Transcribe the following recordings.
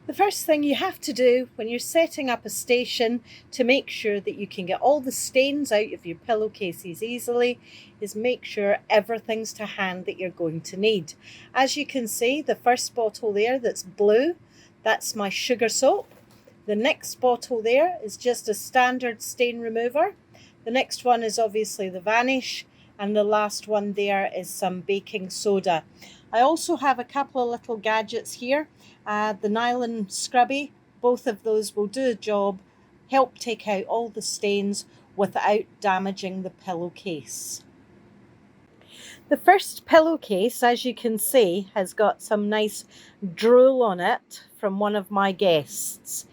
The first thing you have to do when you're setting up a station to make sure that you can get all the stains out of your pillowcases easily is make sure everything's to hand that you're going to need. As you can see, the first bottle there that's blue, that's my sugar soap. The next bottle there is just a standard stain remover. The next one is obviously the Vanish, and the last one there is some baking soda. I also have a couple of little gadgets here. The nylon scrubby, both of those will do a job, help take out all the stains without damaging the pillowcase. The first pillowcase, as you can see, has got some nice drool on it from one of my guests.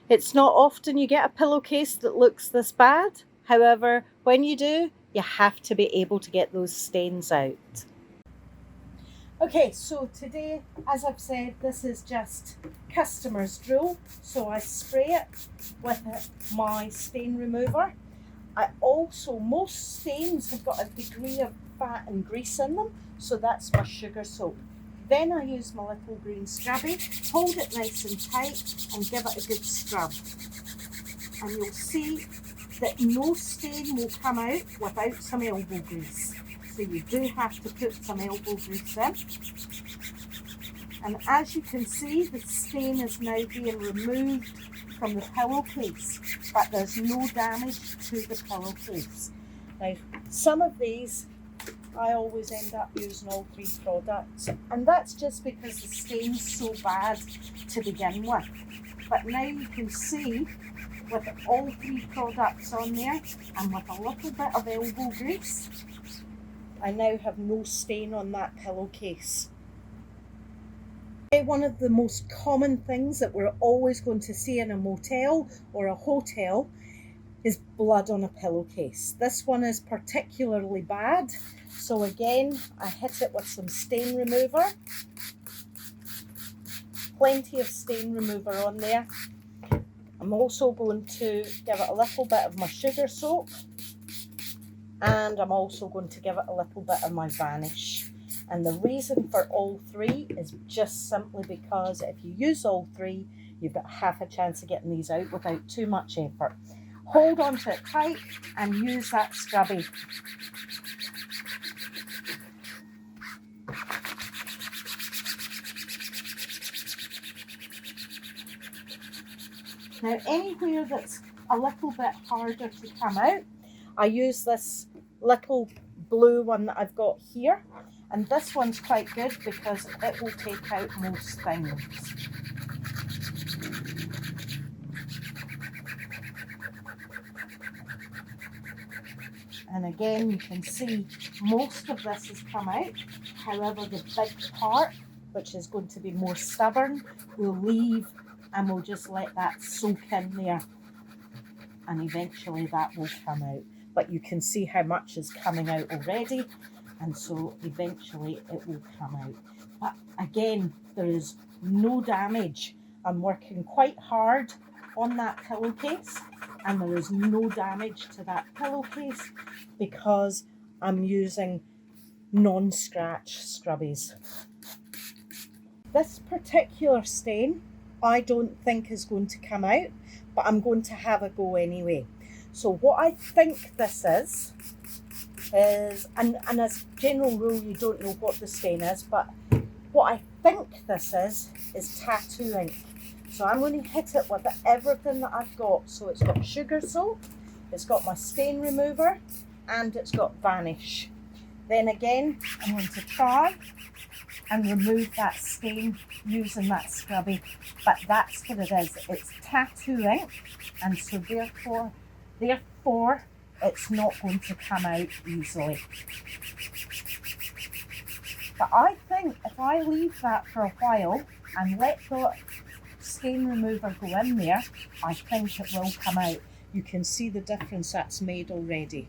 It's not often you get a pillowcase that looks this bad. However, when you do, you have to be able to get those stains out. Okay, so today, as I've said, this is just customer's drool. So I spray it with my stain remover. Most stains have got a degree of fat and grease in them, so that's my sugar soap. Then I use my little green scrubby, hold it nice and tight and give it a good scrub. And you'll see that no stain will come out without some elbow grease. So you do have to put some elbow grease in. And as you can see, the stain is now being removed from the pillowcase, but there's no damage to the pillowcase. Now, some of these, I always end up using all three products, and that's just because the stain's so bad to begin with. But now you can see, with all three products on there, and with a little bit of elbow grease, I now have no stain on that pillowcase. One of the most common things that we're always going to see in a motel or a hotel is blood on a pillowcase. This one is particularly bad. So again, I hit it with some stain remover. Plenty of stain remover on there. I'm also going to give it a little bit of my sugar soap. And I'm also going to give it a little bit of my Vanish. And the reason for all three is just simply because if you use all three, you've got half a chance of getting these out without too much effort. Hold on to it tight and use that scrubby. Now, anywhere that's a little bit harder to come out, I use this little blue one that I've got here, and this one's quite good because it will take out most things. And again, you can see most of this has come out. However, the big part, which is going to be more stubborn, we'll leave and we'll just let that soak in there. And eventually that will come out. But you can see how much is coming out already. And so eventually it will come out. But again, there is no damage. I'm working quite hard on that pillowcase, and there is no damage to that pillowcase because I'm using non-scratch scrubbies. This particular stain I don't think is going to come out, but I'm going to have a go anyway. So what I think this is, and as a general rule you don't know what the stain is, but what I think this is tattoo ink. So I'm going to hit it with everything that I've got. So it's got sugar soap, it's got my stain remover, and it's got Vanish. Then again, I'm going to try and remove that stain using that scrubby. But that's what it is. It's tattoo ink, and so therefore it's not going to come out easily. But I think if I leave that for a while and let the stain remover go in there, I think it will come out. You can see the difference that's made already.